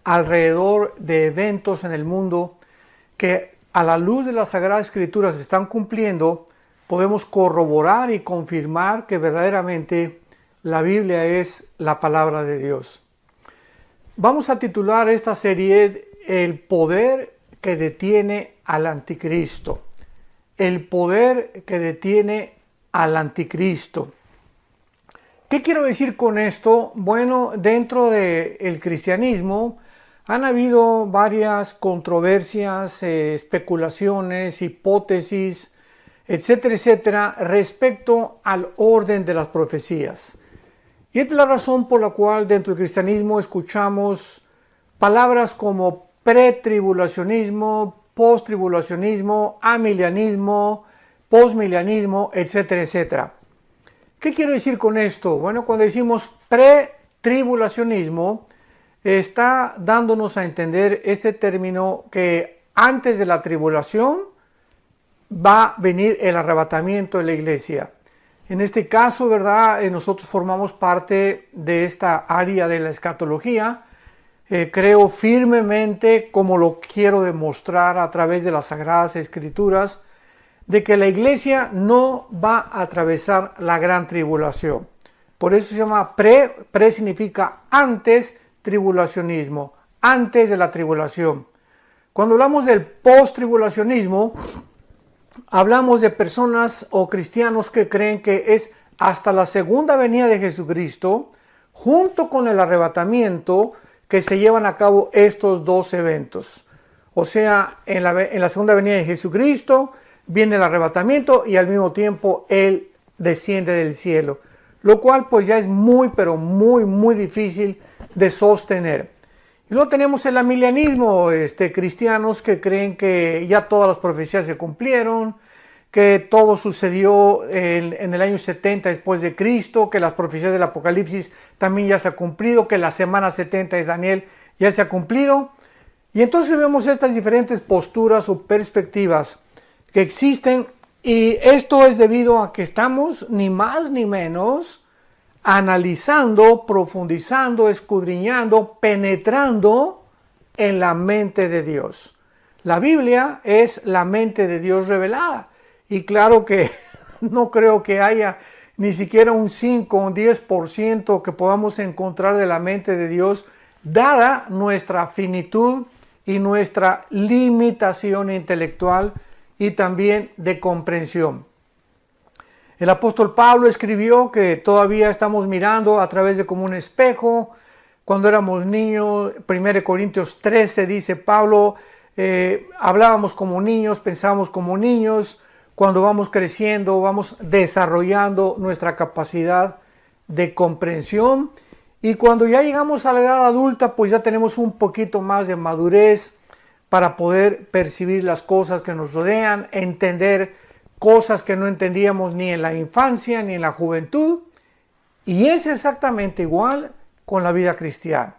alrededor de eventos en el mundo que a la luz de las Sagradas Escrituras se están cumpliendo, podemos corroborar y confirmar que verdaderamente la Biblia es la palabra de Dios. Vamos a titular esta serie El poder que detiene al anticristo. El poder que detiene al anticristo. ¿Qué quiero decir con esto? Bueno, dentro del cristianismo han habido varias controversias, especulaciones, hipótesis, etcétera, etcétera, respecto al orden de las profecías. Y es la razón por la cual dentro del cristianismo escuchamos palabras como pretribulacionismo, posttribulacionismo, amilianismo, postmilianismo, etcétera, etcétera. ¿Qué quiero decir con esto? Bueno, cuando decimos pretribulacionismo, está dándonos a entender este término que antes de la tribulación va a venir el arrebatamiento de la iglesia. En este caso, ¿verdad? Nosotros formamos parte de esta área de la escatología. Creo firmemente, como lo quiero demostrar a través de las Sagradas Escrituras, de que la iglesia no va a atravesar la gran tribulación. Por eso se llama pre significa antes tribulacionismo, antes de la tribulación. Cuando hablamos del post-tribulacionismo, hablamos de personas o cristianos que creen que es hasta la segunda venida de Jesucristo, junto con el arrebatamiento, que se llevan a cabo estos dos eventos. O sea, en la segunda venida de Jesucristo viene el arrebatamiento y al mismo tiempo Él desciende del cielo. Lo cual pues ya es muy, pero muy difícil de sostener. Y luego tenemos el amilianismo, cristianos que creen que ya todas las profecías se cumplieron, que todo sucedió en el año 70 después de Cristo, que las profecías del Apocalipsis también ya se ha cumplido, que la semana 70 de Daniel ya se ha cumplido. Y entonces vemos estas diferentes posturas o perspectivas que existen, y esto es debido a que estamos ni más ni menos analizando, profundizando, escudriñando, penetrando en la mente de Dios. La Biblia es la mente de Dios revelada. Y claro que no creo que haya ni siquiera un 5 o un 10% que podamos encontrar de la mente de Dios, dada nuestra finitud y nuestra limitación intelectual y también de comprensión. El apóstol Pablo escribió que todavía estamos mirando a través de como un espejo. Cuando éramos niños, 1 Corintios 13 dice Pablo, hablábamos como niños, pensábamos como niños. Cuando vamos creciendo, vamos desarrollando nuestra capacidad de comprensión. Y cuando ya llegamos a la edad adulta, pues ya tenemos un poquito más de madurez para poder percibir las cosas que nos rodean, entender cosas que no entendíamos ni en la infancia ni en la juventud. Y es exactamente igual con la vida cristiana.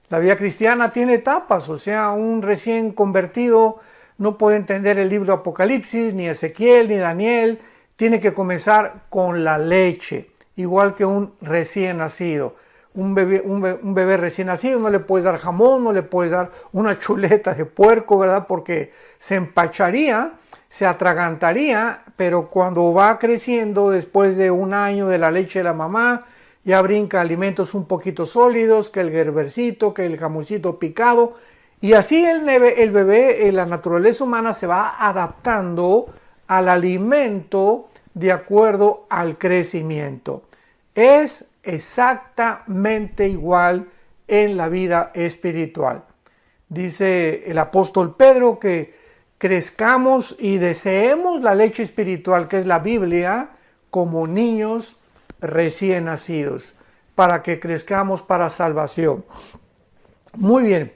La vida cristiana tiene etapas, o sea, un recién convertido no puede entender el libro de Apocalipsis, ni Ezequiel, ni Daniel. Tiene que comenzar con la leche, igual que un recién nacido. Un bebé recién nacido no le puedes dar jamón, no le puedes dar una chuleta de puerco, ¿verdad? Porque se empacharía, se atragantaría, pero cuando va creciendo, después de un año de la leche de la mamá, ya brinca alimentos un poquito sólidos, que el gerbercito, que el jamoncito picado, y así el bebé, la naturaleza humana se va adaptando al alimento de acuerdo al crecimiento. Es exactamente igual en la vida espiritual. Dice el apóstol Pedro que crezcamos y deseemos la leche espiritual, que es la Biblia, como niños recién nacidos, para que crezcamos para salvación. Muy bien.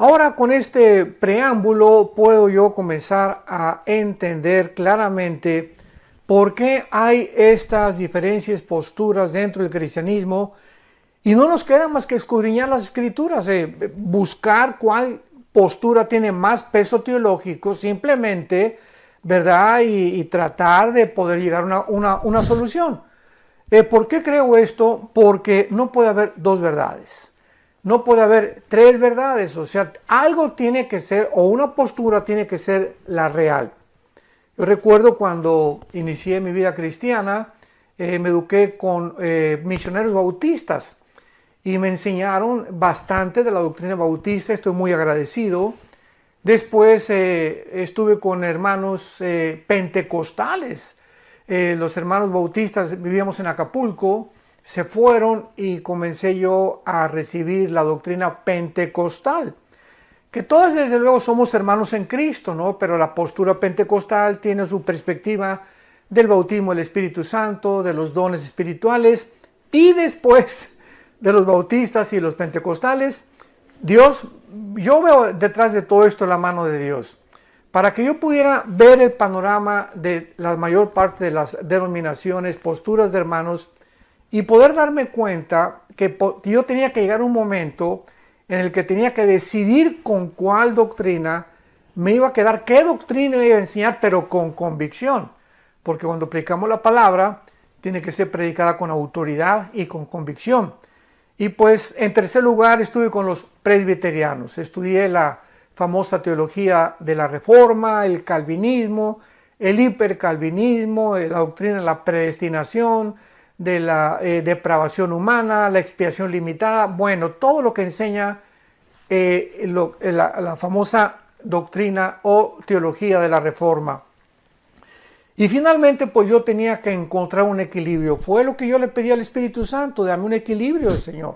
Ahora con este preámbulo puedo yo comenzar a entender claramente por qué hay estas diferencias, posturas dentro del cristianismo, y no nos queda más que escudriñar las escrituras, buscar cuál postura tiene más peso teológico, simplemente, ¿verdad? Y tratar de poder llegar a una solución. ¿Por qué creo esto? Porque no puede haber dos verdades. no puede haber tres verdades, o sea, algo tiene que ser, o una postura tiene que ser la real. Yo recuerdo cuando inicié mi vida cristiana, me eduqué con misioneros bautistas y me enseñaron bastante de la doctrina bautista, estoy muy agradecido. Después estuve con hermanos pentecostales, los hermanos bautistas, vivíamos en Acapulco, se fueron y comencé yo a recibir la doctrina pentecostal, que todos desde luego somos hermanos en Cristo, ¿no? Pero la postura pentecostal tiene su perspectiva del bautismo del Espíritu Santo, de los dones espirituales, y después de los bautistas y los pentecostales, yo veo detrás de todo esto la mano de Dios. Para que yo pudiera ver el panorama de la mayor parte de las denominaciones, posturas de hermanos, y poder darme cuenta que yo tenía que llegar a un momento en el que tenía que decidir con cuál doctrina me iba a quedar, qué doctrina iba a enseñar, pero con convicción. Porque cuando predicamos la palabra, tiene que ser predicada con autoridad y con convicción. Y pues en tercer lugar estuve con los presbiterianos. Estudié la famosa teología de la Reforma, el calvinismo, el hipercalvinismo, la doctrina de la predestinación, de la depravación humana, la expiación limitada, bueno, todo lo que enseña la famosa doctrina o teología de la Reforma. Y finalmente, pues yo tenía que encontrar un equilibrio. Fue lo que yo le pedí al Espíritu Santo, dame un equilibrio, Señor,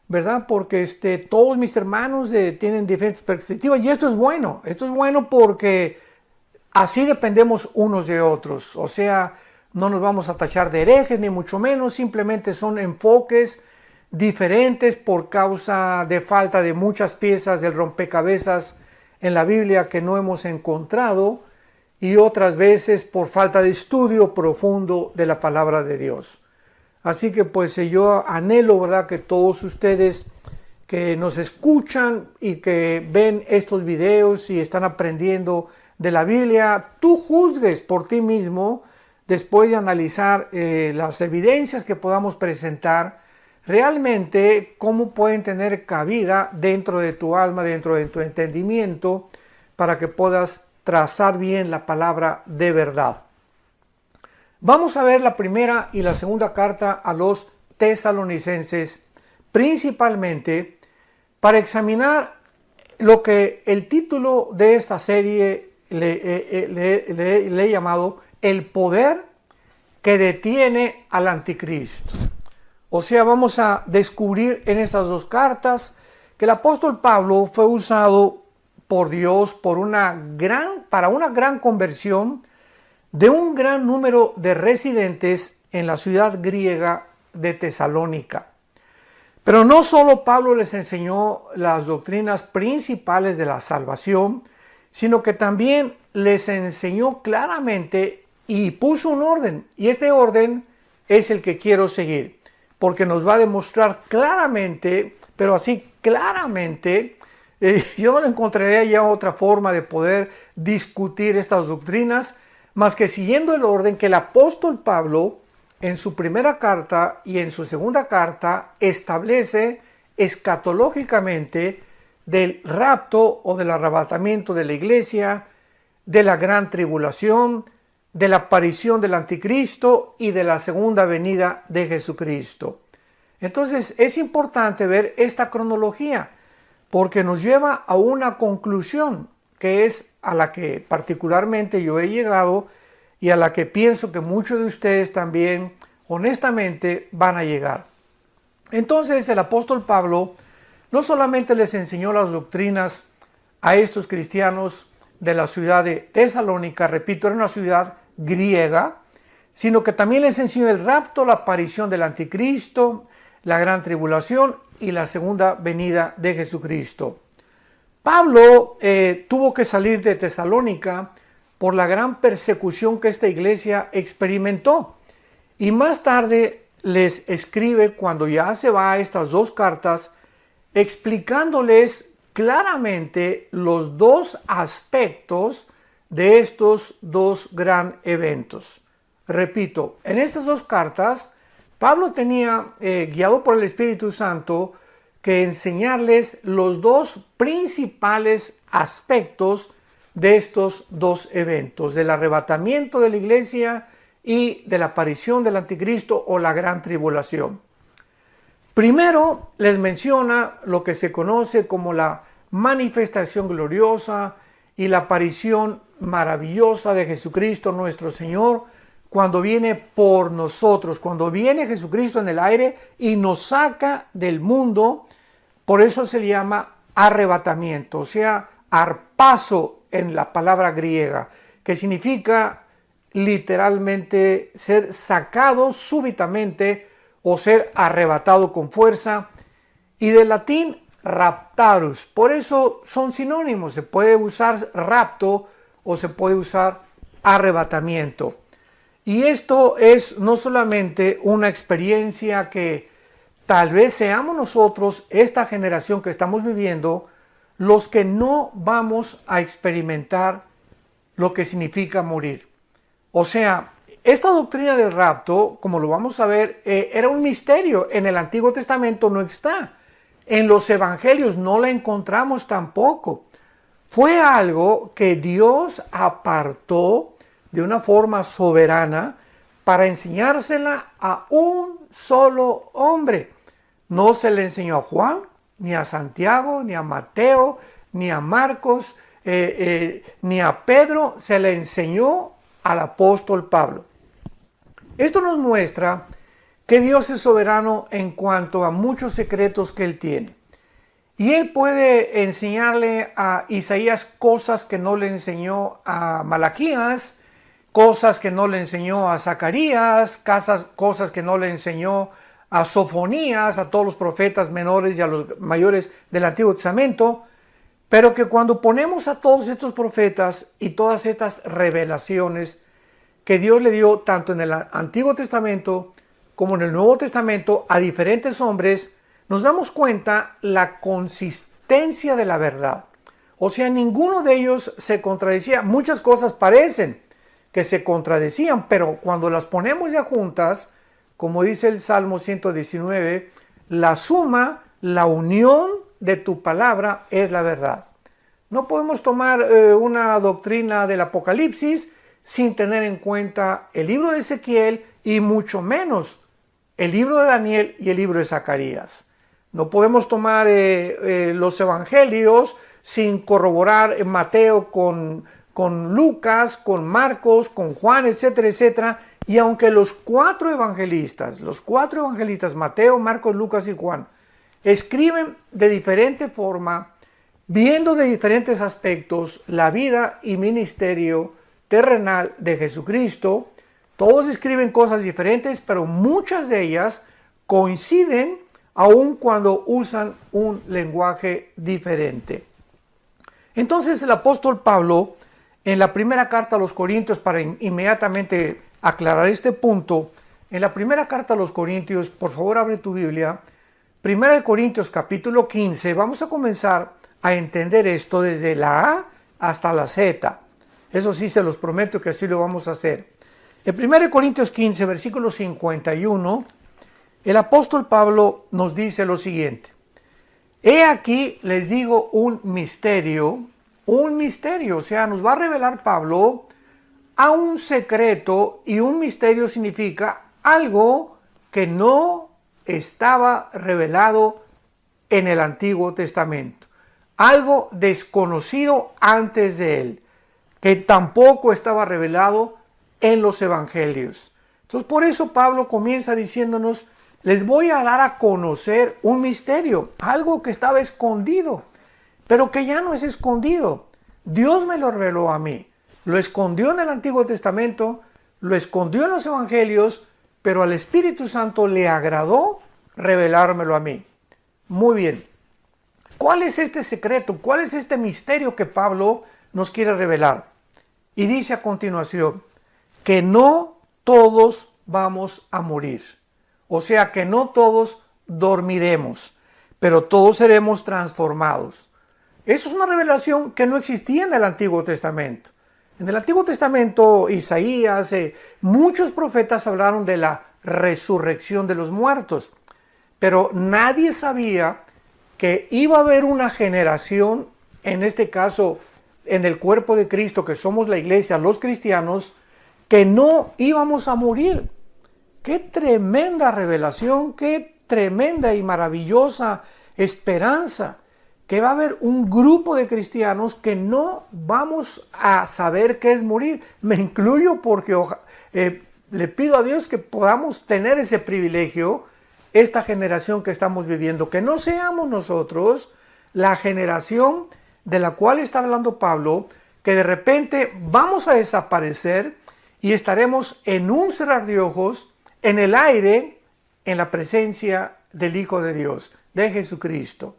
¿verdad? Porque todos mis hermanos tienen diferentes perspectivas y esto es bueno porque así dependemos unos de otros, o sea, no nos vamos a tachar de herejes, ni mucho menos, simplemente son enfoques diferentes por causa de falta de muchas piezas del rompecabezas en la Biblia que no hemos encontrado y otras veces por falta de estudio profundo de la palabra de Dios. Así que pues yo anhelo, ¿verdad?, que todos ustedes que nos escuchan y que ven estos videos y están aprendiendo de la Biblia, tú juzgues por ti mismo después de analizar las evidencias que podamos presentar, realmente cómo pueden tener cabida dentro de tu alma, dentro de tu entendimiento, para que puedas trazar bien la palabra de verdad. Vamos a ver la primera y la segunda carta a los tesalonicenses, principalmente para examinar lo que el título de esta serie le he llamado el poder que detiene al anticristo. O sea, vamos a descubrir en estas dos cartas que el apóstol Pablo fue usado por Dios para una gran conversión de un gran número de residentes en la ciudad griega de Tesalónica. Pero no solo Pablo les enseñó las doctrinas principales de la salvación, sino que también les enseñó claramente y puso un orden, y este orden es el que quiero seguir, porque nos va a demostrar claramente, pero así claramente, yo no encontraría ya otra forma de poder discutir estas doctrinas, más que siguiendo el orden que el apóstol Pablo, en su primera carta y en su segunda carta, establece escatológicamente del rapto o del arrebatamiento de la iglesia, de la gran tribulación, de la aparición del anticristo y de la segunda venida de Jesucristo. Entonces es importante ver esta cronología porque nos lleva a una conclusión que es a la que particularmente yo he llegado y a la que pienso que muchos de ustedes también honestamente van a llegar. Entonces el apóstol Pablo no solamente les enseñó las doctrinas a estos cristianos de la ciudad de Tesalónica, repito, era una ciudad griega, sino que también les enseñó el rapto, la aparición del anticristo, la gran tribulación y la segunda venida de Jesucristo. Pablo tuvo que salir de Tesalónica por la gran persecución que esta iglesia experimentó y más tarde les escribe cuando ya se va a estas dos cartas explicándoles claramente los dos aspectos de estos dos gran eventos. Repito, en estas dos cartas, Pablo tenía, guiado por el Espíritu Santo, que enseñarles los dos principales aspectos de estos dos eventos, del arrebatamiento de la iglesia y de la aparición del anticristo o la gran tribulación. Primero les menciona lo que se conoce como la manifestación gloriosa y la aparición maravillosa de Jesucristo nuestro Señor cuando viene por nosotros, cuando viene Jesucristo en el aire y nos saca del mundo. Por eso se le llama arrebatamiento, o sea, harpazo en la palabra griega, que significa literalmente ser sacado súbitamente o ser arrebatado con fuerza, y del latín raptarus. Por eso son sinónimos, se puede usar rapto o se puede usar arrebatamiento. Y esto es no solamente una experiencia que tal vez seamos nosotros, esta generación que estamos viviendo, los que no vamos a experimentar lo que significa morir. O sea, esta doctrina del rapto, como lo vamos a ver, era un misterio. En el Antiguo Testamento no está. En los evangelios no la encontramos tampoco. Fue algo que Dios apartó de una forma soberana para enseñársela a un solo hombre. No se le enseñó a Juan, ni a Santiago, ni a Mateo, ni a Marcos, ni a Pedro, se le enseñó al apóstol Pablo. Esto nos muestra que Dios es soberano en cuanto a muchos secretos que Él tiene. Y Él puede enseñarle a Isaías cosas que no le enseñó a Malaquías, cosas que no le enseñó a Zacarías, cosas que no le enseñó a Sofonías, a todos los profetas menores y a los mayores del Antiguo Testamento, pero que cuando ponemos a todos estos profetas y todas estas revelaciones que Dios le dio tanto en el Antiguo Testamento como en el Nuevo Testamento a diferentes hombres, nos damos cuenta la consistencia de la verdad. O sea, ninguno de ellos se contradecía. Muchas cosas parecen que se contradecían, pero cuando las ponemos ya juntas, como dice el Salmo 119, la suma, la unión de tu palabra es la verdad. No podemos tomar una doctrina del Apocalipsis sin tener en cuenta el libro de Ezequiel y mucho menos el libro de Daniel y el libro de Zacarías. No podemos tomar los evangelios sin corroborar Mateo con Lucas, con Marcos, con Juan, etcétera, etcétera. Y aunque los cuatro evangelistas, Mateo, Marcos, Lucas y Juan, escriben de diferente forma, viendo de diferentes aspectos la vida y ministerio terrenal de Jesucristo, todos escriben cosas diferentes, pero muchas de ellas coinciden aun cuando usan un lenguaje diferente. Entonces el apóstol Pablo, en la primera carta a los Corintios, para inmediatamente aclarar este punto, en la primera carta a los Corintios, por favor abre tu Biblia, 1 Corintios capítulo 15, vamos a comenzar a entender esto desde la A hasta la Z. Eso sí, se los prometo que así lo vamos a hacer. En 1 Corintios 15, versículo 51, el apóstol Pablo nos dice lo siguiente: he aquí les digo un misterio, o sea, nos va a revelar Pablo a un secreto, y un misterio significa algo que no estaba revelado en el Antiguo Testamento, algo desconocido antes de él, que tampoco estaba revelado en los evangelios. Entonces, por eso Pablo comienza diciéndonos: les voy a dar a conocer un misterio, algo que estaba escondido, pero que ya no es escondido. Dios me lo reveló a mí. Lo escondió en el Antiguo Testamento, lo escondió en los evangelios, pero al Espíritu Santo le agradó revelármelo a mí. Muy bien. ¿Cuál es este secreto? ¿Cuál es este misterio que Pablo nos quiere revelar? Y dice a continuación que no todos vamos a morir. O sea, que no todos dormiremos, pero todos seremos transformados. Eso es una revelación que no existía en el Antiguo Testamento. En el Antiguo Testamento, Isaías, muchos profetas hablaron de la resurrección de los muertos, pero nadie sabía que iba a haber una generación, en este caso en el cuerpo de Cristo, que somos la iglesia, los cristianos, que no íbamos a morir. Qué tremenda revelación, qué tremenda y maravillosa esperanza, que va a haber un grupo de cristianos que no vamos a saber qué es morir. Me incluyo porque le pido a Dios que podamos tener ese privilegio, esta generación que estamos viviendo, que no seamos nosotros la generación de la cual está hablando Pablo, que de repente vamos a desaparecer y estaremos en un cerrar de ojos, en el aire, en la presencia del Hijo de Dios, de Jesucristo.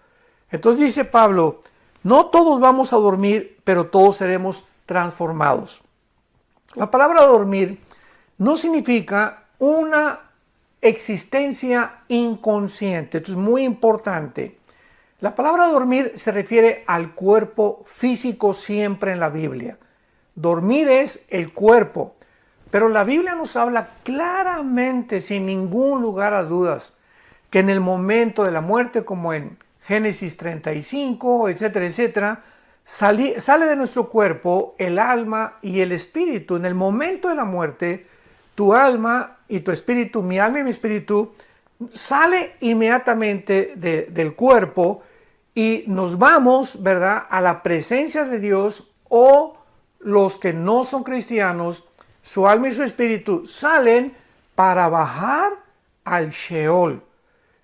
Entonces dice Pablo, no todos vamos a dormir, pero todos seremos transformados. La palabra dormir no significa una existencia inconsciente. Esto es muy importante. La palabra dormir se refiere al cuerpo físico siempre en la Biblia. Dormir es el cuerpo, pero la Biblia nos habla claramente, sin ningún lugar a dudas, que en el momento de la muerte, como en Génesis 35, etcétera, etcétera, sale de nuestro cuerpo el alma y el espíritu. En el momento de la muerte, tu alma y tu espíritu, mi alma y mi espíritu, sale inmediatamente del cuerpo y nos vamos, ¿verdad?, a la presencia de Dios, o los que no son cristianos, su alma y su espíritu salen para bajar al Sheol,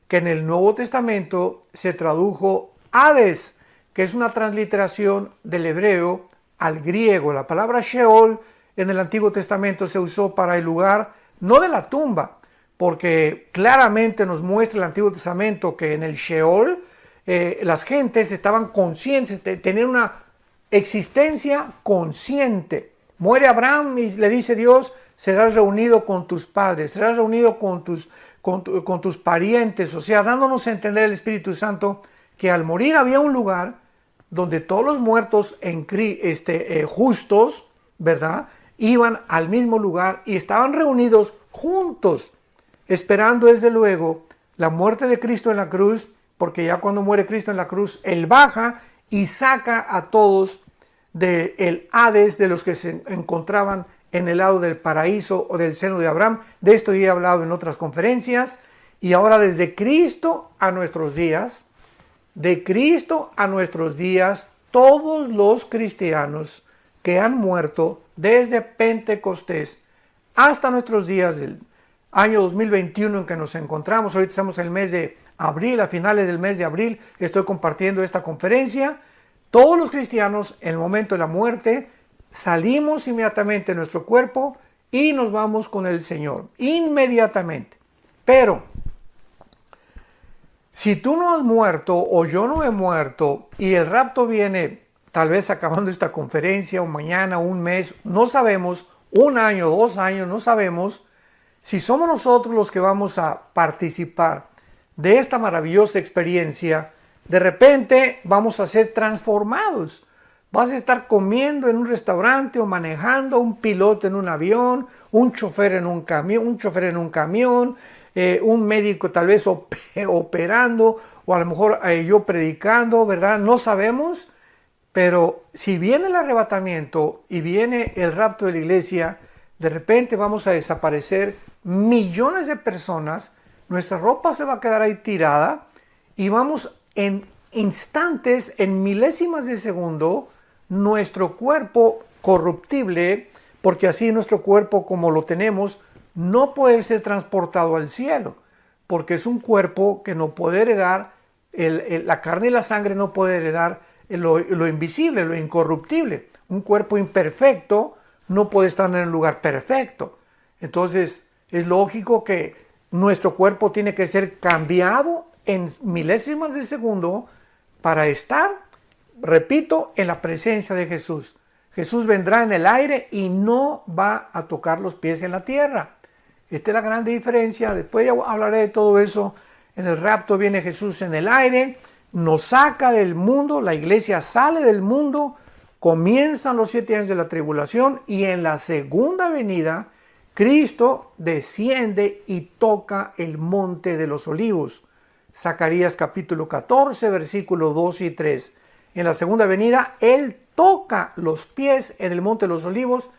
que en el Nuevo Testamento se tradujo Hades, que es una transliteración del hebreo al griego. La palabra Sheol en el Antiguo Testamento se usó para el lugar no de la tumba, porque claramente nos muestra el Antiguo Testamento que en el Sheol las gentes estaban conscientes, tenían una existencia consciente. Muere Abraham y le dice Dios, serás reunido con tus padres, serás reunido con tus parientes, o sea, dándonos a entender el Espíritu Santo que al morir había un lugar donde todos los muertos justos, ¿verdad?, iban al mismo lugar y estaban reunidos juntos, esperando desde luego la muerte de Cristo en la cruz, porque ya cuando muere Cristo en la cruz, Él baja y saca a todos del Hades, de los que se encontraban en el lado del paraíso o del seno de Abraham. De esto ya he hablado en otras conferencias. Y ahora desde Cristo a nuestros días, de Cristo a nuestros días, todos los cristianos que han muerto desde Pentecostés hasta nuestros días del año 2021 en que nos encontramos, ahorita estamos en el mes de abril, a finales del mes de abril, estoy compartiendo esta conferencia. Todos los cristianos, en el momento de la muerte, salimos inmediatamente de nuestro cuerpo y nos vamos con el Señor, inmediatamente. Pero, si tú no has muerto o yo no he muerto y el rapto viene tal vez acabando esta conferencia o mañana, un mes, no sabemos, un año, 2 años, no sabemos, si somos nosotros los que vamos a participar de esta maravillosa experiencia, de repente vamos a ser transformados. Vas a estar comiendo en un restaurante o manejando, un piloto en un avión, un chofer en un camión, un médico tal vez operando, o a lo mejor yo predicando, ¿verdad? No sabemos, pero si viene el arrebatamiento y viene el rapto de la iglesia, de repente vamos a desaparecer millones de personas, nuestra ropa se va a quedar ahí tirada y vamos en instantes, en milésimas de segundo, nuestro cuerpo corruptible, porque así nuestro cuerpo como lo tenemos no puede ser transportado al cielo, porque es un cuerpo que no puede heredar, la carne y la sangre no puede heredar lo invisible, lo incorruptible. Un cuerpo imperfecto no puede estar en un lugar perfecto. Entonces es lógico que nuestro cuerpo tiene que ser cambiado en milésimas de segundo para estar, repito, en la presencia de Jesús. Jesús vendrá en el aire y no va a tocar los pies en la tierra. Esta es la gran diferencia. Después ya hablaré de todo eso. En el rapto viene Jesús en el aire, nos saca del mundo, la iglesia sale del mundo, comienzan los 7 años de la tribulación y en la segunda venida Cristo desciende y toca el monte de los olivos. Zacarías capítulo 14, versículos 2 y 3. En la segunda venida, Él toca los pies en el monte de los olivos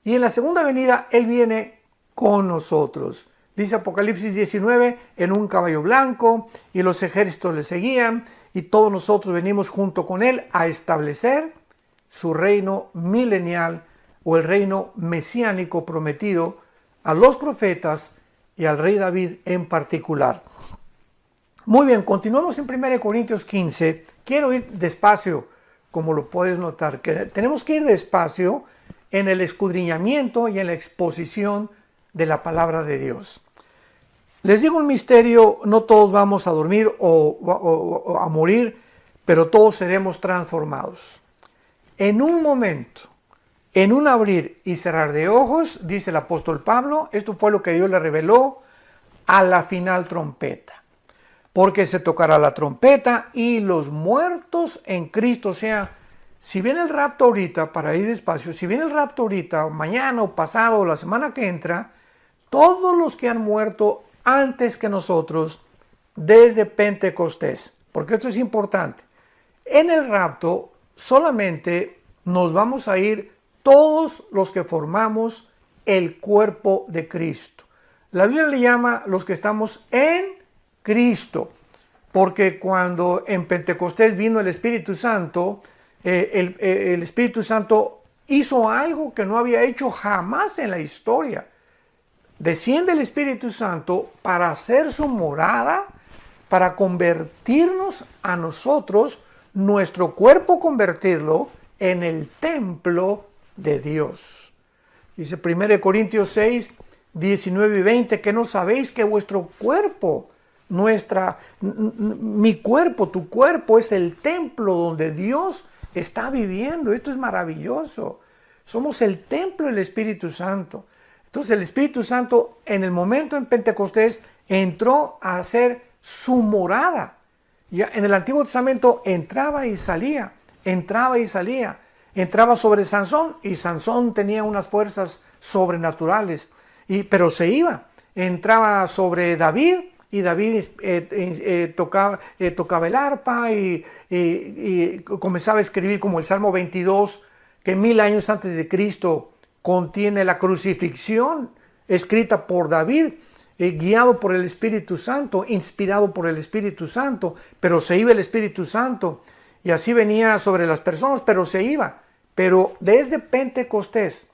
y en la segunda venida Él viene con nosotros. Dice Apocalipsis 19, en un caballo blanco y los ejércitos le seguían y todos nosotros venimos junto con Él a establecer su reino milenial o el reino mesiánico prometido a los profetas y al rey David en particular. Muy bien, continuamos en 1 Corintios 15. Quiero ir despacio, como lo puedes notar, que tenemos que ir despacio en el escudriñamiento y en la exposición de la palabra de Dios. Les digo un misterio, no todos vamos a dormir o a morir, pero todos seremos transformados. En un momento, en un abrir y cerrar de ojos, dice el apóstol Pablo, esto fue lo que Dios le reveló a la final trompeta. Porque se tocará la trompeta y los muertos en Cristo, o sea, si viene el rapto ahorita, para ir despacio, si viene el rapto ahorita, o mañana o pasado o la semana que entra, todos los que han muerto antes que nosotros, desde Pentecostés, porque esto es importante, en el rapto solamente nos vamos a ir todos los que formamos el cuerpo de Cristo. La Biblia le llama los que estamos en Cristo, porque cuando en Pentecostés vino el Espíritu Santo, el Espíritu Santo hizo algo que no había hecho jamás en la historia. Desciende el Espíritu Santo para hacer su morada, para convertirnos a nosotros, nuestro cuerpo convertirlo en el templo de Dios. Dice 1 Corintios 6, 19 y 20, que no sabéis que vuestro cuerpo, mi cuerpo, tu cuerpo es el templo donde Dios está viviendo. Esto es maravilloso. Somos el templo del Espíritu Santo. Entonces el Espíritu Santo en el momento en Pentecostés entró a hacer su morada. Ya en el Antiguo Testamento entraba y salía, entraba y salía. Entraba sobre Sansón y Sansón tenía unas fuerzas sobrenaturales, pero se iba. Entraba sobre David y David tocaba el arpa y comenzaba a escribir como el Salmo 22, que 1000 años antes de Cristo contiene la crucifixión escrita por David, guiado por el Espíritu Santo, inspirado por el Espíritu Santo, pero se iba el Espíritu Santo y así venía sobre las personas, pero se iba. Pero desde Pentecostés,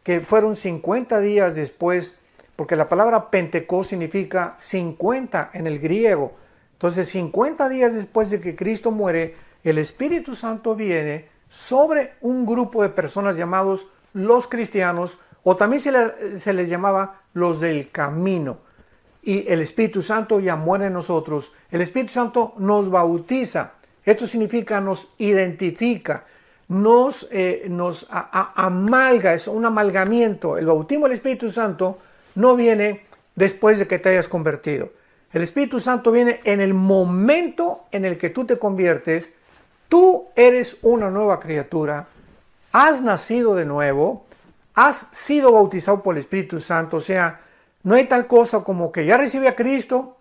que fueron 50 días después, porque la palabra Pentecostés significa 50 en el griego, entonces 50 días después de que Cristo muere, el Espíritu Santo viene sobre un grupo de personas llamados los cristianos, o también se les llamaba los del camino. Y el Espíritu Santo ya muere en nosotros. El Espíritu Santo nos bautiza. Esto significa nos identifica, nos amalga, es un amalgamiento. El bautismo del Espíritu Santo no viene después de que te hayas convertido. El Espíritu Santo viene en el momento en el que tú te conviertes. Tú eres una nueva criatura. Has nacido de nuevo, has sido bautizado por el Espíritu Santo, o sea, no hay tal cosa como que ya recibí a Cristo,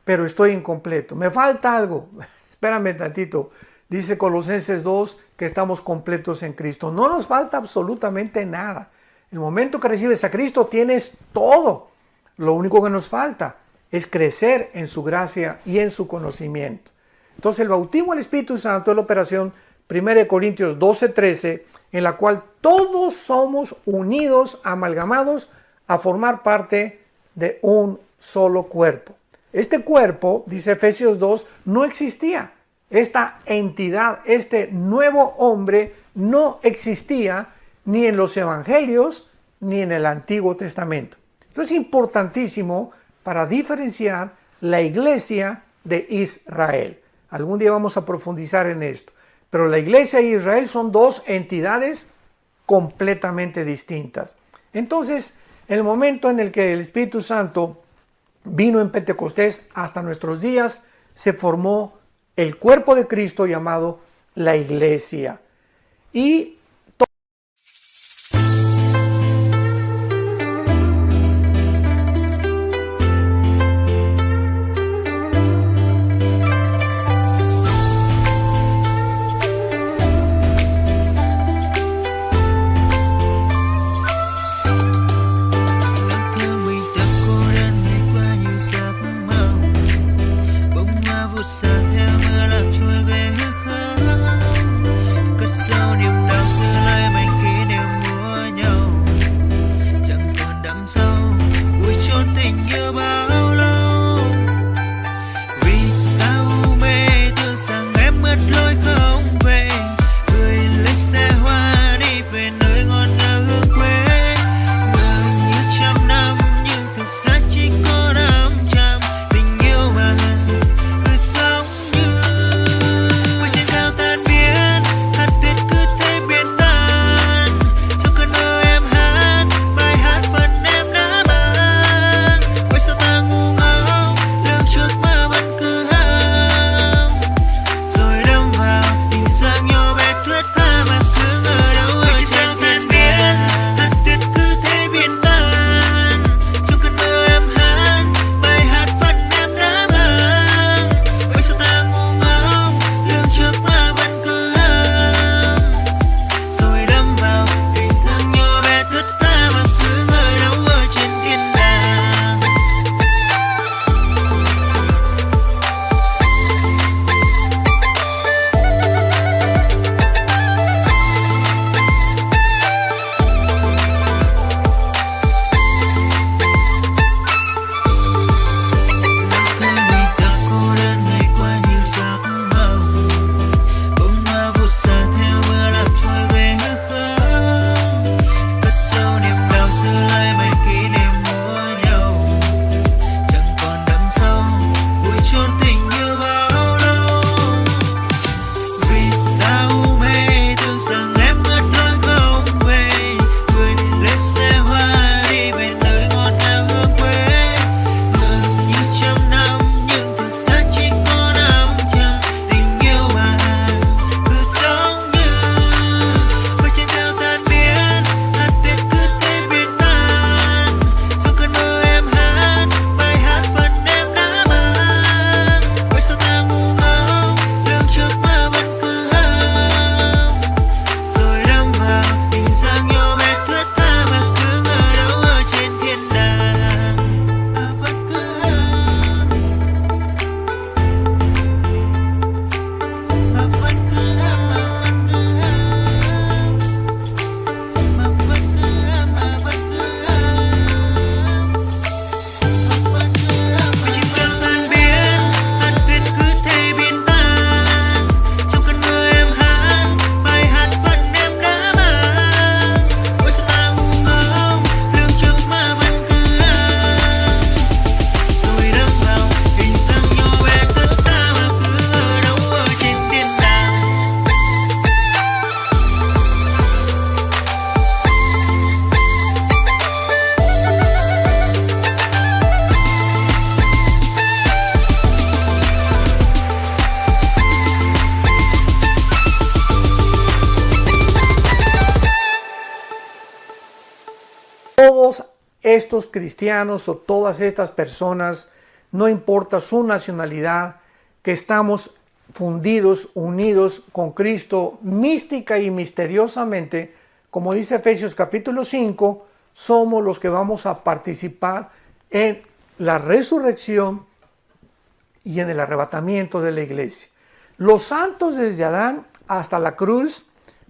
pero estoy incompleto, me falta algo, espérame tantito, dice Colosenses 2 que estamos completos en Cristo, no nos falta absolutamente nada, el momento que recibes a Cristo tienes todo, lo único que nos falta es crecer en su gracia y en su conocimiento. Entonces el bautismo del Espíritu Santo es la operación 1 Corintios 12:13, en la cual todos somos unidos, amalgamados a formar parte de un solo cuerpo. Este cuerpo, dice Efesios 2, no existía. Esta entidad, este nuevo hombre, no existía ni en los evangelios ni en el Antiguo Testamento. Entonces es importantísimo para diferenciar la iglesia de Israel. Algún día vamos a profundizar en esto. Pero la iglesia y Israel son dos entidades completamente distintas. Entonces, en el momento en el que el Espíritu Santo vino en Pentecostés hasta nuestros días, se formó el cuerpo de Cristo llamado la iglesia. Y estos cristianos o todas estas personas, no importa su nacionalidad, que estamos fundidos, unidos con Cristo mística y misteriosamente, como dice Efesios capítulo 5, somos los que vamos a participar en la resurrección y en el arrebatamiento de la iglesia. Los santos desde Adán hasta la cruz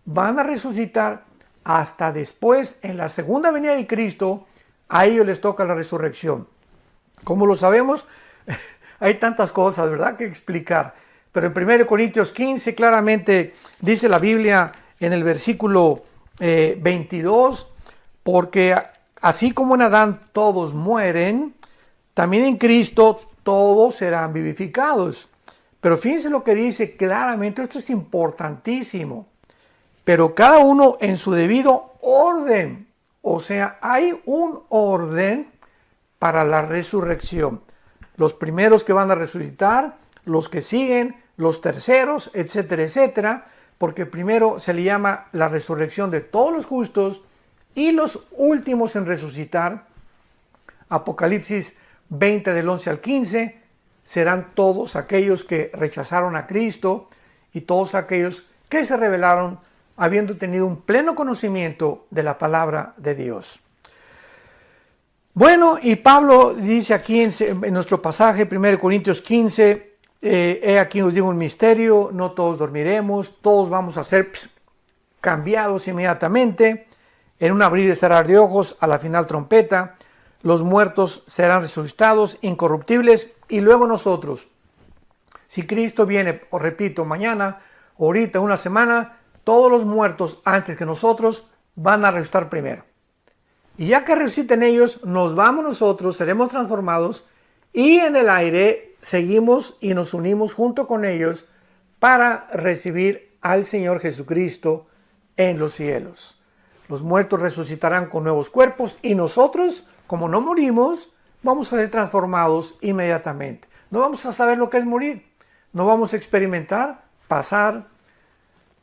van a resucitar hasta después, en la segunda venida de Cristo, a ellos les toca la resurrección. Como lo sabemos, hay tantas cosas, ¿verdad?, que explicar. Pero en 1 Corintios 15 claramente dice la Biblia en el versículo 22, porque así como en Adán todos mueren, también en Cristo todos serán vivificados. Pero fíjense lo que dice claramente, esto es importantísimo. Pero cada uno en su debido orden. O sea, hay un orden para la resurrección. Los primeros que van a resucitar, los que siguen, los terceros, etcétera, etcétera. Porque primero se le llama la resurrección de todos los justos y los últimos en resucitar. Apocalipsis 20 del 11 al 15 serán todos aquellos que rechazaron a Cristo y todos aquellos que se rebelaron habiendo tenido un pleno conocimiento de la palabra de Dios. Bueno, y Pablo dice aquí en nuestro pasaje, 1 Corintios 15, he aquí os digo un misterio, no todos dormiremos, todos vamos a ser cambiados inmediatamente, en un abrir y cerrar de ojos, a la final trompeta, los muertos serán resucitados, incorruptibles, y luego nosotros, si Cristo viene, os repito, mañana, ahorita, una semana, todos los muertos antes que nosotros van a resucitar primero. Y ya que resuciten ellos, nos vamos nosotros, seremos transformados y en el aire seguimos y nos unimos junto con ellos para recibir al Señor Jesucristo en los cielos. Los muertos resucitarán con nuevos cuerpos y nosotros, como no morimos, vamos a ser transformados inmediatamente. No vamos a saber lo que es morir. No vamos a experimentar pasar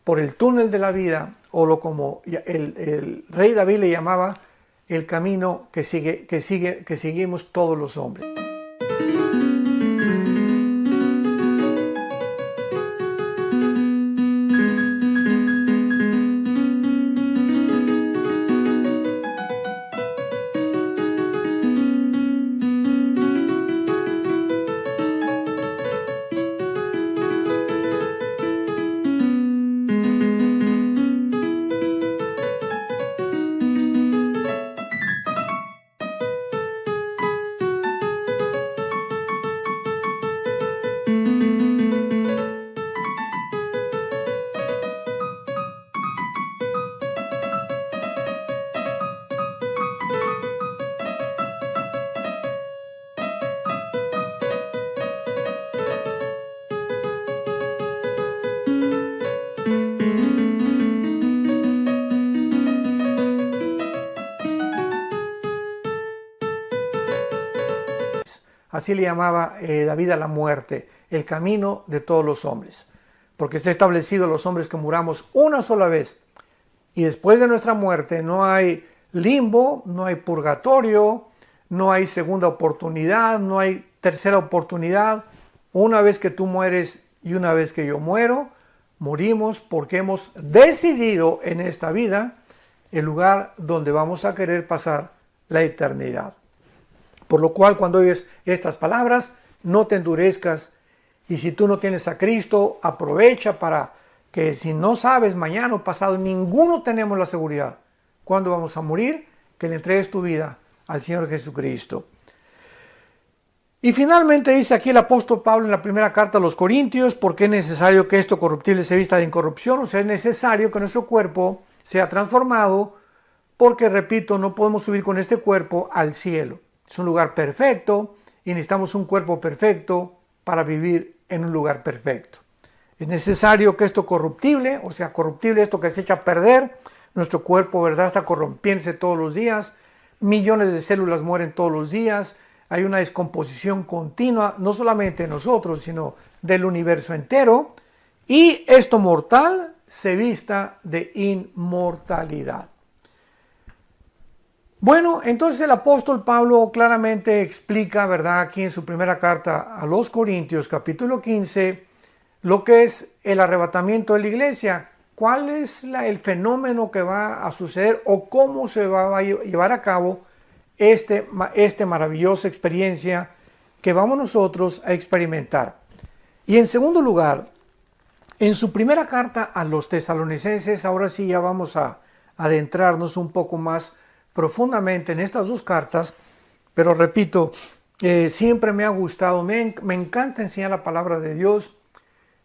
por el túnel de la vida, o lo como el rey David le llamaba, el camino que seguimos todos los hombres. Así le llamaba David a la muerte, el camino de todos los hombres. Porque está establecido los hombres que muramos una sola vez. Y después de nuestra muerte no hay limbo, no hay purgatorio, no hay segunda oportunidad, no hay tercera oportunidad. Una vez que tú mueres y una vez que yo muero, morimos porque hemos decidido en esta vida el lugar donde vamos a querer pasar la eternidad. Por lo cual, cuando oyes estas palabras, no te endurezcas. Y si tú no tienes a Cristo, aprovecha para que si no sabes mañana o pasado, ninguno tenemos la seguridad. ¿Cuándo vamos a morir? Que le entregues tu vida al Señor Jesucristo. Y finalmente dice aquí el apóstol Pablo en la primera carta a los Corintios, porque es necesario que esto corruptible se vista de incorrupción, o sea, es necesario que nuestro cuerpo sea transformado, porque, repito, no podemos subir con este cuerpo al cielo. Es un lugar perfecto y necesitamos un cuerpo perfecto para vivir en un lugar perfecto. Es necesario que esto corruptible, o sea, corruptible, esto que se echa a perder, nuestro cuerpo, ¿verdad?, está corrompiéndose todos los días, millones de células mueren todos los días, hay una descomposición continua, no solamente de nosotros, sino del universo entero, y esto mortal se vista de inmortalidad. Bueno, entonces el apóstol Pablo claramente explica, ¿verdad?, aquí en su primera carta a los Corintios, capítulo 15, lo que es el arrebatamiento de la iglesia. ¿Cuál es el fenómeno que va a suceder o cómo se va a llevar a cabo esta maravillosa experiencia que vamos nosotros a experimentar? Y en segundo lugar, en su primera carta a los tesalonicenses, ahora sí ya vamos a adentrarnos un poco más profundamente en estas dos cartas, pero repito, siempre me ha gustado, me encanta enseñar la palabra de Dios,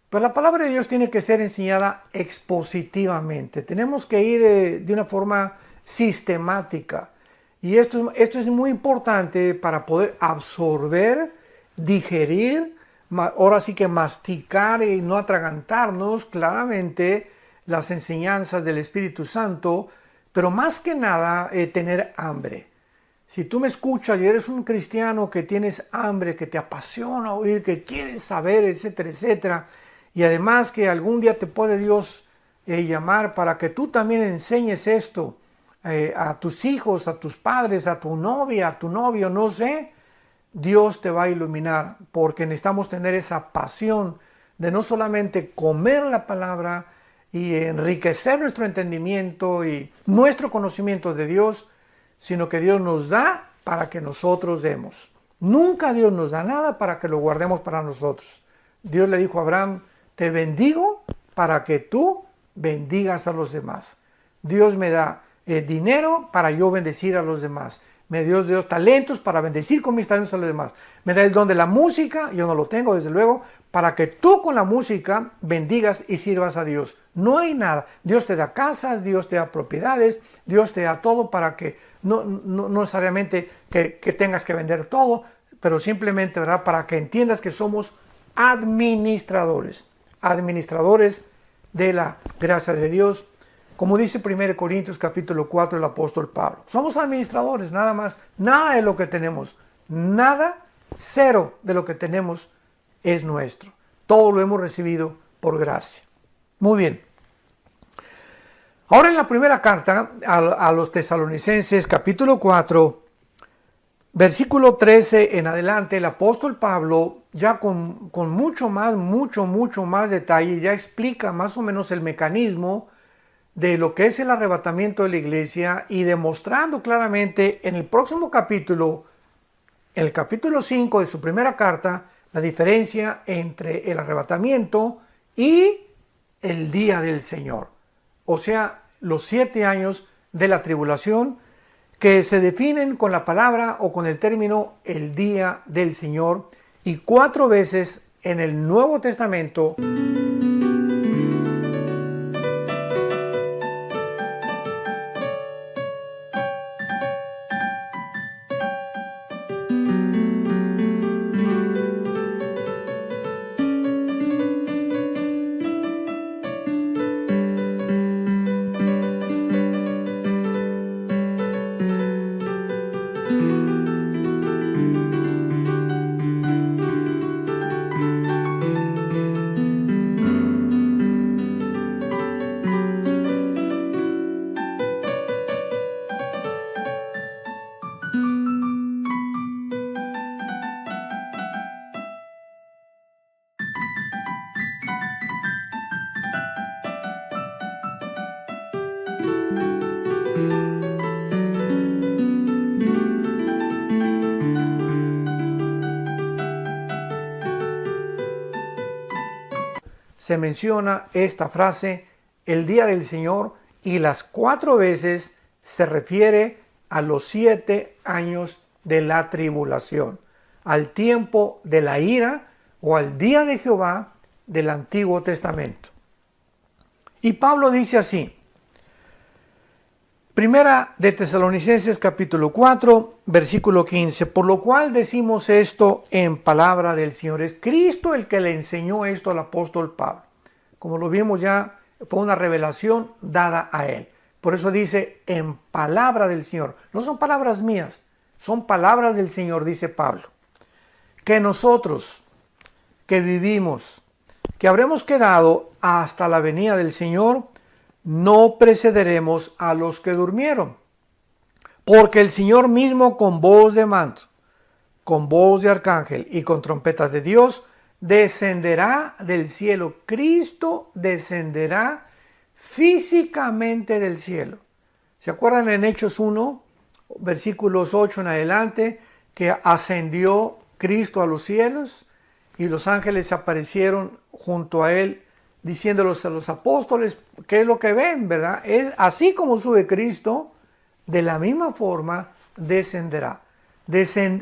pero la palabra de Dios tiene que ser enseñada expositivamente, tenemos que ir de una forma sistemática, y esto es muy importante para poder absorber, digerir, ahora sí que masticar y no atragantarnos claramente las enseñanzas del Espíritu Santo, pero más que nada tener hambre. Si tú me escuchas y eres un cristiano que tienes hambre, que te apasiona oír, que quieres saber, etcétera, etcétera, y además que algún día te puede Dios llamar para que tú también enseñes esto a tus hijos, a tus padres, a tu novia, a tu novio, no sé, Dios te va a iluminar, porque necesitamos tener esa pasión de no solamente comer la palabra y enriquecer nuestro entendimiento y nuestro conocimiento de Dios, sino que Dios nos da para que nosotros demos. Nunca Dios nos da nada para que lo guardemos para nosotros. Dios le dijo a Abraham, te bendigo para que tú bendigas a los demás. Dios me da dinero para yo bendecir a los demás. Me dio Dios talentos para bendecir con mis talentos a los demás. Me da el don de la música, yo no lo tengo desde luego, para que tú con la música bendigas y sirvas a Dios. No hay nada. Dios te da casas, Dios te da propiedades, Dios te da todo para que no necesariamente que tengas que vender todo, pero simplemente, ¿verdad?, para que entiendas que somos administradores de la gracia de Dios. Como dice 1 Corintios capítulo 4 el apóstol Pablo. Somos administradores, nada más. Nada de lo que tenemos, nada, cero de lo que tenemos es nuestro. Todo lo hemos recibido por gracia. Muy bien. Ahora en la primera carta a los tesalonicenses capítulo 4, versículo 13 en adelante, el apóstol Pablo ya con mucho más detalle ya explica más o menos el mecanismo de lo que es el arrebatamiento de la iglesia y demostrando claramente en el próximo capítulo, el capítulo 5 de su primera carta, la diferencia entre el arrebatamiento y el día del Señor. O sea, los 7 años de la tribulación que se definen con la palabra o con el término el día del Señor, y 4 veces en el Nuevo Testamento se menciona esta frase, el día del Señor, y las 4 veces se refiere a los 7 años de la tribulación, al tiempo de la ira o al día de Jehová del Antiguo Testamento. Y Pablo dice así, Primera de Tesalonicenses capítulo 4, versículo 15, por lo cual decimos esto en palabra del Señor. Es Cristo el que le enseñó esto al apóstol Pablo. Como lo vimos ya, fue una revelación dada a él. Por eso dice en palabra del Señor. No son palabras mías, son palabras del Señor, dice Pablo. Que nosotros, que vivimos, que habremos quedado hasta la venida del Señor, no precederemos a los que durmieron. Porque el Señor mismo con voz de mando, con voz de arcángel y con trompetas de Dios, descenderá del cielo. Cristo descenderá físicamente del cielo. ¿Se acuerdan en Hechos 1, versículos 8 en adelante, que ascendió Cristo a los cielos y los ángeles aparecieron junto a él, diciéndoles a los apóstoles qué es lo que ven, ¿verdad? Es así como sube Cristo, de la misma forma descenderá.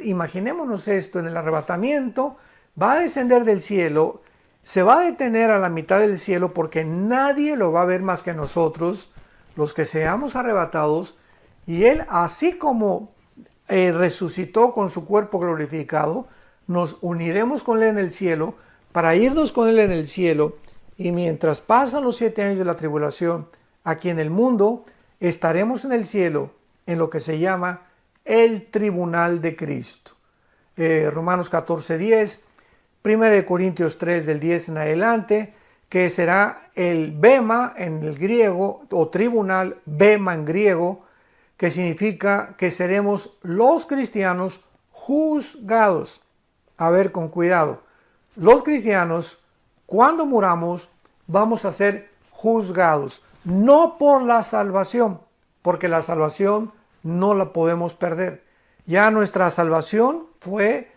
Imaginémonos esto, en el arrebatamiento va a descender del cielo, se va a detener a la mitad del cielo porque nadie lo va a ver más que nosotros, los que seamos arrebatados, y él, así como resucitó con su cuerpo glorificado, nos uniremos con él en el cielo para irnos con él en el cielo, y mientras pasan los 7 años de la tribulación aquí en el mundo, estaremos en el cielo en lo que se llama el tribunal de Cristo. Romanos 14:10, 1 Corintios 3 del 10 en adelante, que será el bema en el griego, o tribunal, bema en griego, que significa que seremos los cristianos juzgados. A ver, con cuidado. Los cristianos, cuando muramos, vamos a ser juzgados, no por la salvación, porque la salvación no la podemos perder. Ya nuestra salvación fue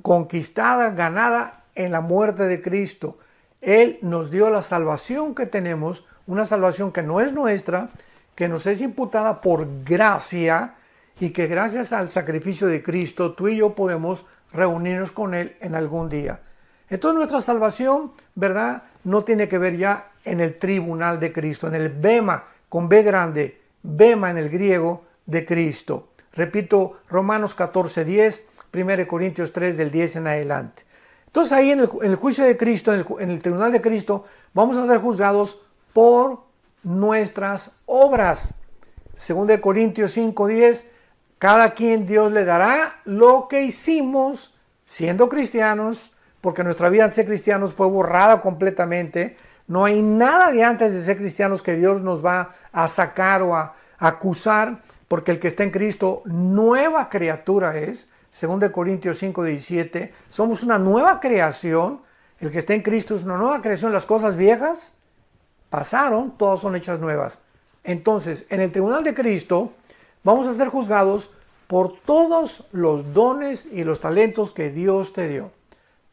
conquistada, ganada en la muerte de Cristo. Él nos dio la salvación que tenemos, una salvación que no es nuestra, que nos es imputada por gracia, y que gracias al sacrificio de Cristo tú y yo podemos reunirnos con Él en algún día. Entonces nuestra salvación, ¿verdad?, no tiene que ver ya en el tribunal de Cristo, en el bema, con B grande, bema en el griego de Cristo. Repito, Romanos 14:10, 1 Corintios 3 del 10 en adelante. Entonces ahí en el juicio de Cristo, en el tribunal de Cristo, vamos a ser juzgados por nuestras obras. 2 Corintios 5:10, cada quien Dios le dará lo que hicimos siendo cristianos, porque nuestra vida antes de ser cristianos fue borrada completamente. No hay nada de antes de ser cristianos que Dios nos va a sacar o a acusar, porque el que está en Cristo, nueva criatura es. 2 Corintios 5:17, somos una nueva creación. El que está en Cristo es una nueva creación. Las cosas viejas pasaron, todas son hechas nuevas. Entonces, en el tribunal de Cristo, vamos a ser juzgados por todos los dones y los talentos que Dios te dio.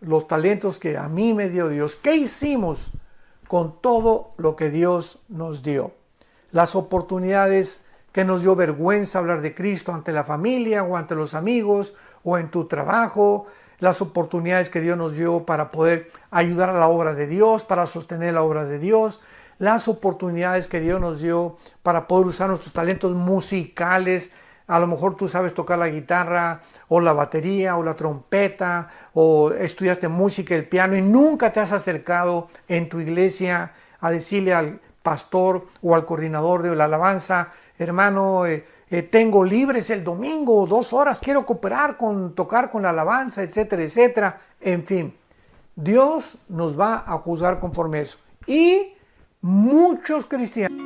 Los talentos que a mí me dio Dios. ¿Qué hicimos con todo lo que Dios nos dio? Las oportunidades que nos dio vergüenza hablar de Cristo ante la familia o ante los amigos o en tu trabajo, las oportunidades que Dios nos dio para poder ayudar a la obra de Dios, para sostener la obra de Dios, las oportunidades que Dios nos dio para poder usar nuestros talentos musicales. A lo mejor tú sabes tocar la guitarra o la batería o la trompeta, o estudiaste música, el piano, y nunca te has acercado en tu iglesia a decirle al pastor o al coordinador de la alabanza: hermano, tengo libres el domingo 2 horas, quiero cooperar con tocar con la alabanza, etcétera, etcétera. En fin, Dios nos va a juzgar conforme a eso. Y muchos cristianos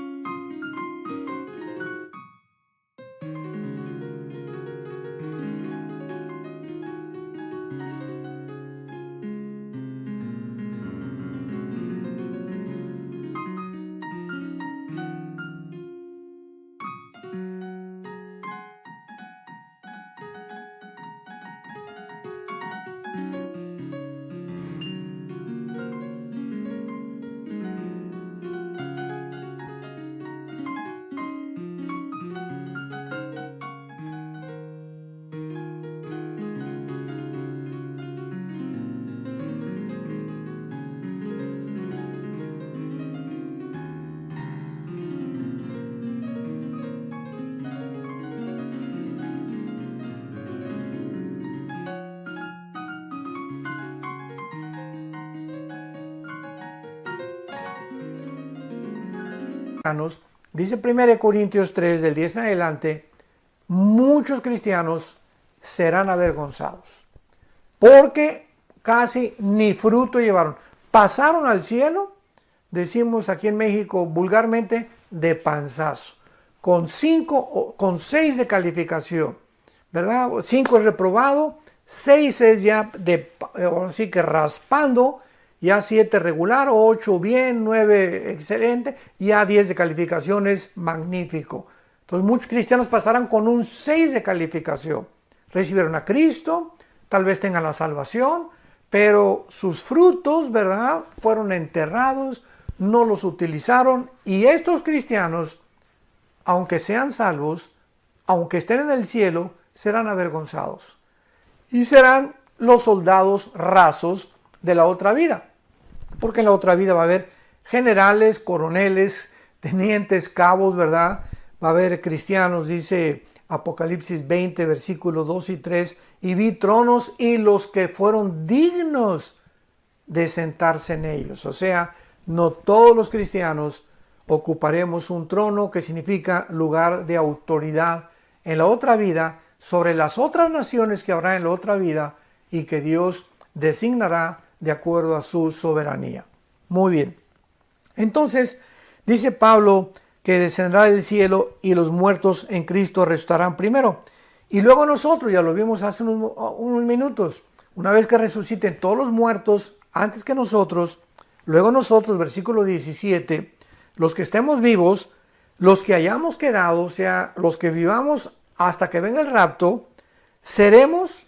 dice 1 Corintios 3 del 10 en adelante, muchos cristianos serán avergonzados porque casi ni fruto llevaron. Pasaron al cielo, decimos aquí en México vulgarmente, de panzazo. con 5 o con 6 de calificación, ¿verdad? 5 es reprobado, 6 es ya así que raspando, ya 7 regular, 8 bien, 9 excelente, ya 10 de calificación es magnífico. Entonces muchos cristianos pasarán con un 6 de calificación. Recibieron a Cristo, tal vez tengan la salvación, pero sus frutos, ¿verdad?, fueron enterrados, no los utilizaron, y estos cristianos, aunque sean salvos, aunque estén en el cielo, serán avergonzados. Y serán los soldados rasos de la otra vida. Porque en la otra vida va a haber generales, coroneles, tenientes, cabos, ¿verdad? Va a haber cristianos, dice Apocalipsis 20, versículos 2 y 3, y vi tronos y los que fueron dignos de sentarse en ellos. O sea, no todos los cristianos ocuparemos un trono, que significa lugar de autoridad en la otra vida, sobre las otras naciones que habrá en la otra vida y que Dios designará de acuerdo a su soberanía. Muy bien. Entonces, dice Pablo que descenderá del cielo y los muertos en Cristo resucitarán primero. Y luego nosotros, ya lo vimos hace unos minutos, una vez que resuciten todos los muertos antes que nosotros, luego nosotros, versículo 17, los que estemos vivos, los que hayamos quedado, o sea, los que vivamos hasta que venga el rapto, seremos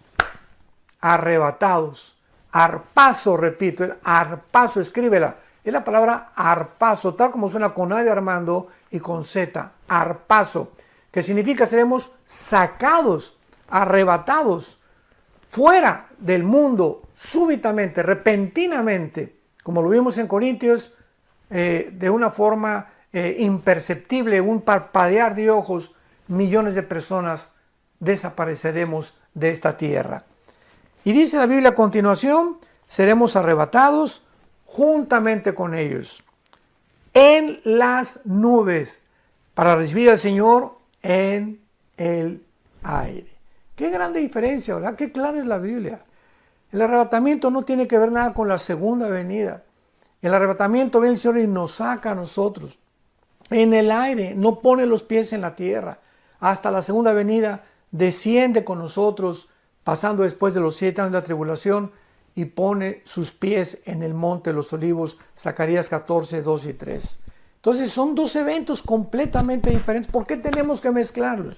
arrebatados. Arpazo, repito, el arpazo, escríbela. Es la palabra arpazo, tal como suena con A de Armando y con Z, arpazo, que significa seremos sacados, arrebatados, fuera del mundo, súbitamente, repentinamente, como lo vimos en Corintios, de una forma imperceptible, un parpadear de ojos, millones de personas desapareceremos de esta tierra. Y dice la Biblia a continuación, seremos arrebatados juntamente con ellos en las nubes para recibir al Señor en el aire. Qué grande diferencia, ¿verdad? Qué clara es la Biblia. El arrebatamiento no tiene que ver nada con la segunda venida. El arrebatamiento viene el Señor y nos saca a nosotros en el aire, no pone los pies en la tierra. Hasta la segunda venida desciende con nosotros, pasando después de los 7 años de la tribulación, y pone sus pies en el monte de los olivos, Zacarías 14, 2 y 3. Entonces son dos eventos completamente diferentes. ¿Por qué tenemos que mezclarlos?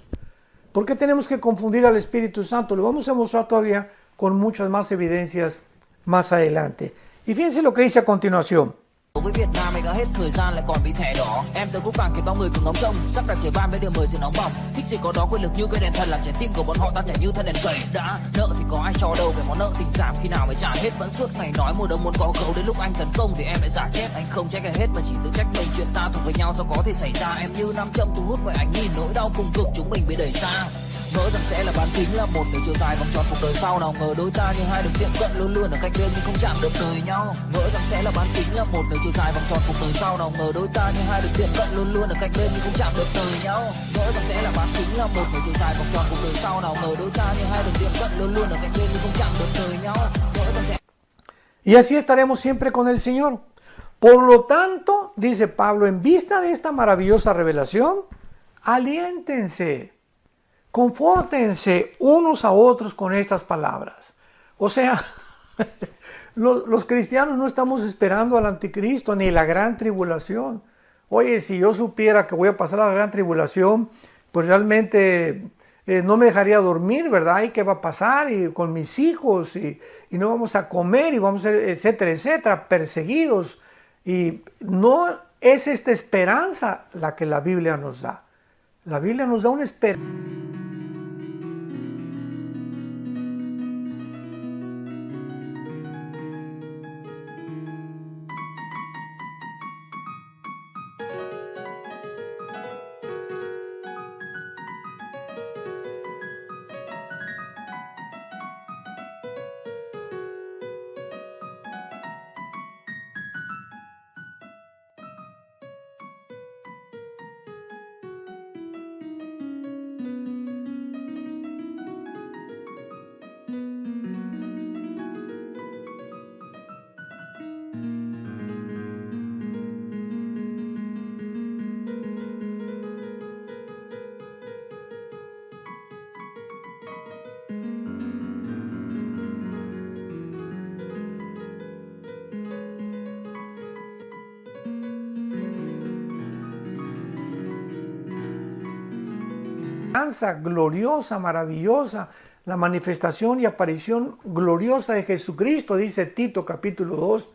¿Por qué tenemos que confundir al Espíritu Santo? Lo vamos a mostrar todavía con muchas más evidencias más adelante. Y fíjense lo que dice a continuación. Với Việt Nam anh đã hết thời gian lại còn bị thẻ đỏ. Em tôi cũng càng khiến bao người cùng ngóng trông. Sắp đặt trời ban với điều mời sự nóng bỏng. Thích gì có đó quyền lực như cây đèn thần làm trái tim của bọn họ tan chảy như thân đèn cầy. Đã nợ thì có ai cho đâu về món nợ tình cảm khi nào mới trả hết. Vẫn suốt ngày nói mùa đông muốn có gấu, đến lúc anh tấn công thì em lại giả chết. Anh không trách ai hết mà chỉ tự trách mình, chuyện ta thuộc về nhau sao có thể xảy ra. Em như nam châm thu hút mọi ánh nhìn, nỗi đau cùng cực chúng mình bị đẩy xa. Ngỡ rằng sẽ là bán kính, là một đường chiều dài vòng tròn cuộc đời sau, nào ngờ đôi ta như hai đường tiệm cận luôn luôn ở cách bên nhưng không chạm được đời nhau. Ngỡ rằng sẽ là bán kính, là một đường chiều dài vòng tròn cuộc đời sau, nào ngờ đôi ta như hai đường tiệm cận luôn luôn ở cách bên nhưng không chạm được đời nhau. Ngỡ rằng sẽ là bán kính, là một đường chiều dài vòng tròn cuộc đời sau, nào ngờ đôi ta như hai đường tiệm cận luôn luôn ở cách bên nhưng không chạm được đời nhau. Ngỡ rằng sẽ... Y así estaremos siempre con el Señor. Por lo tanto, dice Pablo, en vista de esta maravillosa revelación, aliéntense. Confórtense unos a otros con estas palabras. O sea, los cristianos no estamos esperando al anticristo ni la gran tribulación. Oye, si yo supiera que voy a pasar la gran tribulación, pues realmente no me dejaría dormir, ¿verdad? ¿Y qué va a pasar? Y con mis hijos, y no vamos a comer, y vamos a ser, etcétera, etcétera, perseguidos. Y no es esta esperanza la que la Biblia nos da. La Biblia nos da una esperanza. danza gloriosa, maravillosa, la manifestación y aparición gloriosa de Jesucristo, dice Tito capítulo 2,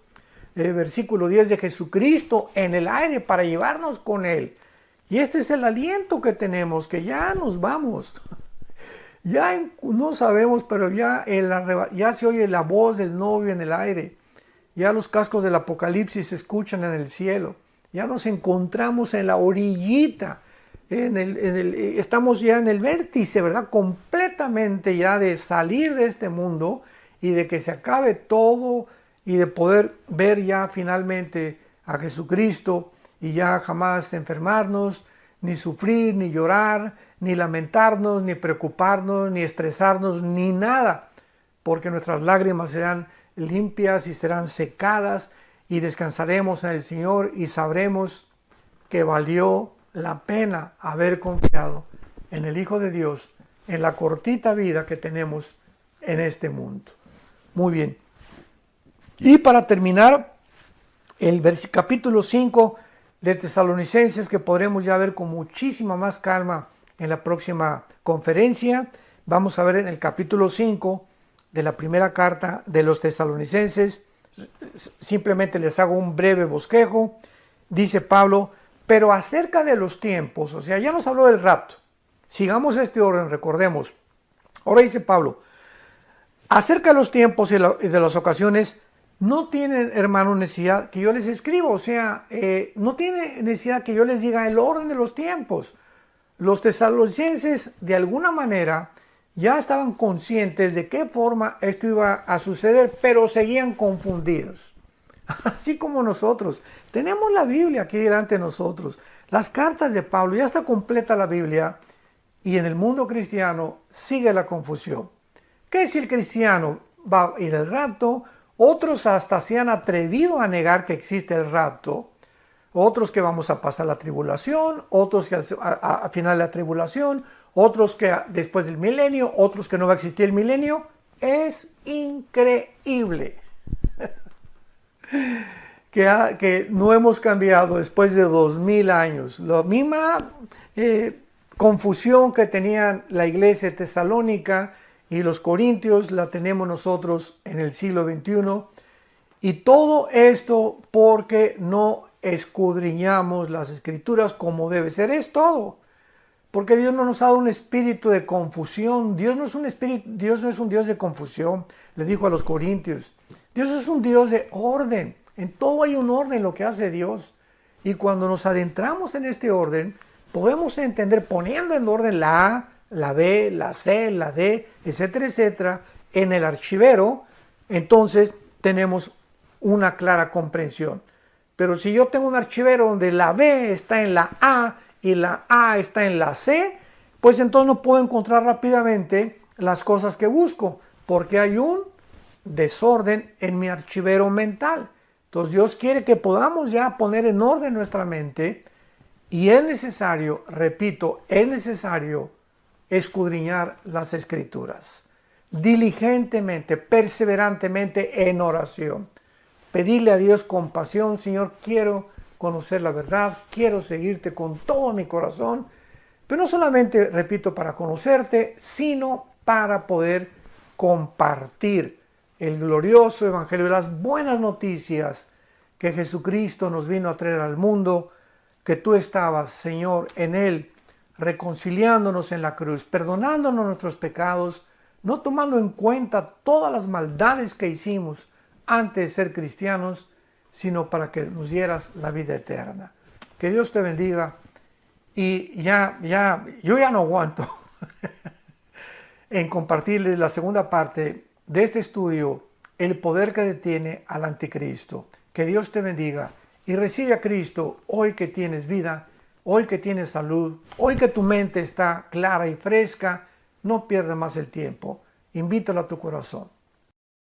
versículo 10, de Jesucristo en el aire para llevarnos con Él. Y este es el aliento que tenemos, que ya nos vamos. Ya no sabemos, pero ya se oye la voz del novio en el aire. Ya los cascos del Apocalipsis se escuchan en el cielo. Ya nos encontramos en la orillita. Estamos ya en el vértice, ¿verdad? Completamente ya de salir de este mundo y de que se acabe todo y de poder ver ya finalmente a Jesucristo y ya jamás enfermarnos, ni sufrir, ni llorar, ni lamentarnos, ni preocuparnos, ni estresarnos, ni nada, porque nuestras lágrimas serán limpias y serán secadas y descansaremos en el Señor y sabremos que valió la pena haber confiado en el Hijo de Dios en la cortita vida que tenemos en este mundo. Muy bien. Y para terminar, el capítulo 5 de Tesalonicenses, que podremos ya ver con muchísima más calma en la próxima conferencia. Vamos a ver en el capítulo 5 de la primera carta de los Tesalonicenses. Simplemente les hago un breve bosquejo. Dice Pablo: pero acerca de los tiempos, o sea, ya nos habló del rapto. Sigamos este orden, recordemos. Ahora dice Pablo: acerca de los tiempos y de las ocasiones, no tienen, hermano, necesidad que yo les escriba, o sea, no tiene necesidad que yo les diga el orden de los tiempos. Los tesalonicenses, de alguna manera, ya estaban conscientes de qué forma esto iba a suceder, pero seguían confundidos. Así como nosotros. Tenemos la Biblia aquí delante de nosotros. Las cartas de Pablo, ya está completa la Biblia, y en el mundo cristiano sigue la confusión. ¿Qué si el cristiano va a ir al rapto? Otros hasta se han atrevido a negar que existe el rapto. Otros que vamos a pasar la tribulación, otros que al final de la tribulación, otros que después del milenio, otros que no va a existir el milenio. Es increíble que no hemos cambiado después de 2000 años. La misma confusión que tenían la iglesia de Tesalónica y los corintios la tenemos nosotros en el siglo XXI. Y todo esto porque no escudriñamos las escrituras como debe ser. Es todo. Porque Dios no nos ha dado un espíritu de confusión. Dios no es un Dios de confusión, le dijo a los corintios. Dios es un Dios de orden. En todo hay un orden en lo que hace Dios. Y cuando nos adentramos en este orden, podemos entender, poniendo en orden la A, la B, la C, la D, etcétera, etcétera, en el archivero, entonces tenemos una clara comprensión. Pero si yo tengo un archivero donde la B está en la A y la A está en la C, pues entonces no puedo encontrar rápidamente las cosas que busco, porque hay un desorden en mi archivero mental. Entonces Dios quiere que podamos ya poner en orden nuestra mente, y es necesario, repito, es necesario escudriñar las escrituras diligentemente, perseverantemente en oración. Pedirle a Dios con pasión: Señor, quiero conocer la verdad, quiero seguirte con todo mi corazón, pero no solamente, repito, para conocerte, sino para poder compartir el glorioso evangelio de las buenas noticias que Jesucristo nos vino a traer al mundo, que tú estabas, Señor, en Él, reconciliándonos en la cruz, perdonándonos nuestros pecados, no tomando en cuenta todas las maldades que hicimos antes de ser cristianos, sino para que nos dieras la vida eterna. Que Dios te bendiga. Y yo ya no aguanto en compartirles la segunda parte de este estudio, el poder que detiene al anticristo. Que Dios te bendiga y recibe a Cristo hoy que tienes vida, hoy que tienes salud, hoy que tu mente está clara y fresca. No pierdas más el tiempo. Invítalo a tu corazón.